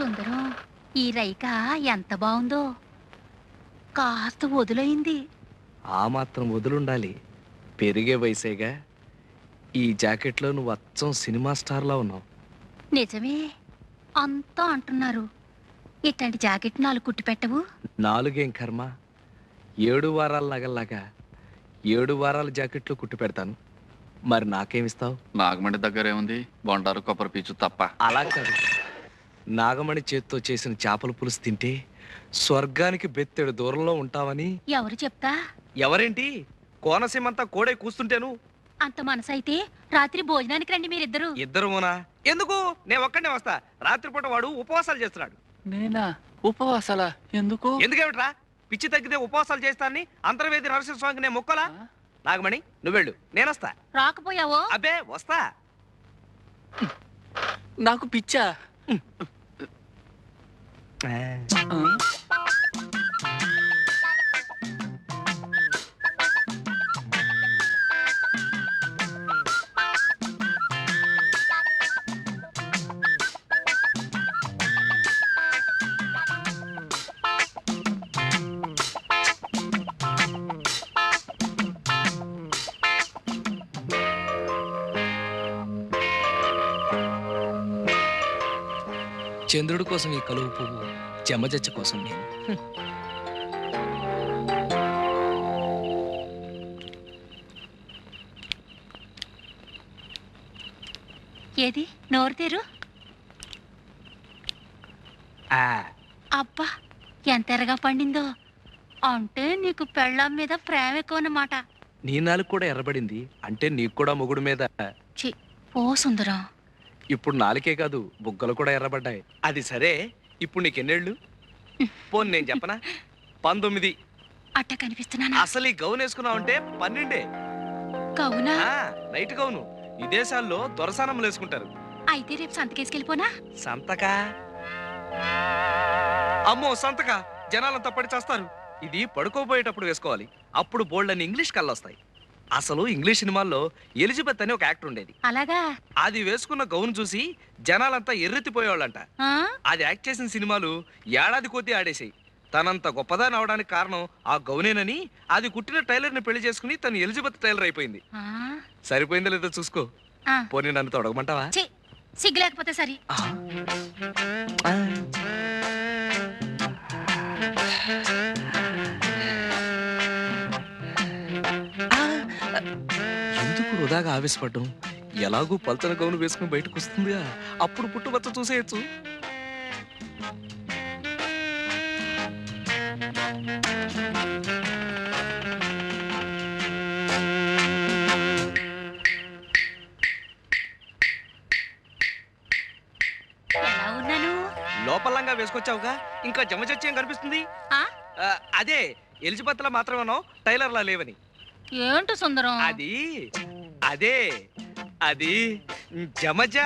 సుందరం, ఈ రైక ఎంత బాగుందో. కాస్త వదులైంది. ఆ మాత్రం వదులుండాలి. పెరిగే వయసేగా. ఈ జాకెట్లో నువ్వు అచ్చం సినిమా స్టార్లా ఉన్నావు. నిజమే, అంతా అంటున్నారు. ఇట్లాంటి జాకెట్ 4 కుట్టి పెట్టవు? 4 ఏం కర్మ, 7 వారాల నగల్లాగా 7 వారాల జాకెట్లో కుట్టి పెడతాను. మరి నాకేమిస్తావు? నాగమండి దగ్గర ఏముంది? బొండారు కొబ్బరి పీచు తప్ప. అలా కాదు, నాగమణి చేత్తో చేసిన చేపల పులుసు తింటే స్వర్గానికి బెత్తెడు దూరంలో ఉంటావని. ఎవరు చెప్తా? ఎవరేంటి, కోనసీమంతా కోడే కూస్తుంటేను. అంత మనసైతే రాత్రి భోజనానికి రండి మీరిద్దరు. ఇద్దరునా? ఎందుకు? నేను ఒక్కడనే వస్తా. రాత్రిపూట వాడు ఉపవాసాలు చేస్తున్నాడు. నేనా? ఉపవాసాలా? ఎందుకు? ఎందుకేమిట్రా? పిచ్చి తగ్గితే ఉపవాసాలు చేస్తానని అంతర్వేది నరసింహస్వామికి నేను మొక్కలా? నాగమణి నువ్వెళ్ళు, నేనొస్తా. రాకపోయావో? అబ్బే వస్తా. నాకు పిచ్చా? చంద్రుడి కోసం ఈ కలువు పువ్వు, చెమ్మజచ్చ కోసం నేను. ఏది నోరు తెరు. అబ్బా, ఎంత ఎరగా పండిందో. అంటే నీకు పెళ్ళాం మీద ప్రేమ ఎక్కువ అన్నమాట. నీ నాలుగు కూడా ఎర్రబడింది అంటే నీకు కూడా మొగుడు మీద. ఓ సుందరం, ఇప్పుడు నాలుకే కాదు, బుగ్గలు కూడా ఎర్రబడ్డాయి. అది సరే, ఇప్పుడు నీకెన్నేళ్ళు? పోను నేను చెప్పనా, 19. అట్ట కనిపిస్తున్నానా? అసలు ఈ గౌన్ వేసుకున్నావంటే 12. కవునా? నైట్ గౌను విదేశాల్లో దొరసానమ్మలు వేసుకుంటారు. అయితే రేపు సంతకేసుకెళ్ళిపోనా? సంతకా? అమ్మో సంతకా, జనాలంతా పడి చేస్తారు. ఇది పడుకోబోయేటప్పుడు వేసుకోవాలి. అప్పుడు బోల్డని ఇంగ్లీష్ కళ్ళొస్తాయి. అసలు ఇంగ్లీష్ సినిమాల్లో ఎలిజబెత్ అని ఒక యాక్టర్ ఉండేది. అలాగా? అది వేసుకున్న గౌన్ చూసి జనాలంతా ఎర్రెత్తిపోయేవాళ్ళంట. అది యాక్ట్ చేసిన సినిమాలు ఏడాది కొద్దీ ఆడేసాయి. తనంత గొప్పదాని అవడానికి కారణం ఆ గౌనేనని అది కుట్టిన టైలర్ ని పెళ్లి చేసుకుని తను ఎలిజబెత్ టైలర్ అయిపోయింది. సరిపోయిందో లేదో చూసుకో. పోనీ నన్ను తొడగమంటావా? సిగ్గు లేకపోతే సరి. ఎందుకు వృధాగా ఆవేశపడ్డం? ఎలాగూ పల్చన గౌను వేసుకుని బయటకు వస్తుందిగా, అప్పుడు పుట్టుబచ్చ చూసేయచ్చు. లోపలంగా వేసుకొచ్చావుగా, ఇంకా జమచచ్చేం కనిపిస్తుంది? అదే ఎలిజబెత్ లా మాత్రమేనో టైలర్ లా లేవని. ఏంటి సుందరం? అది అదే అది జమజ.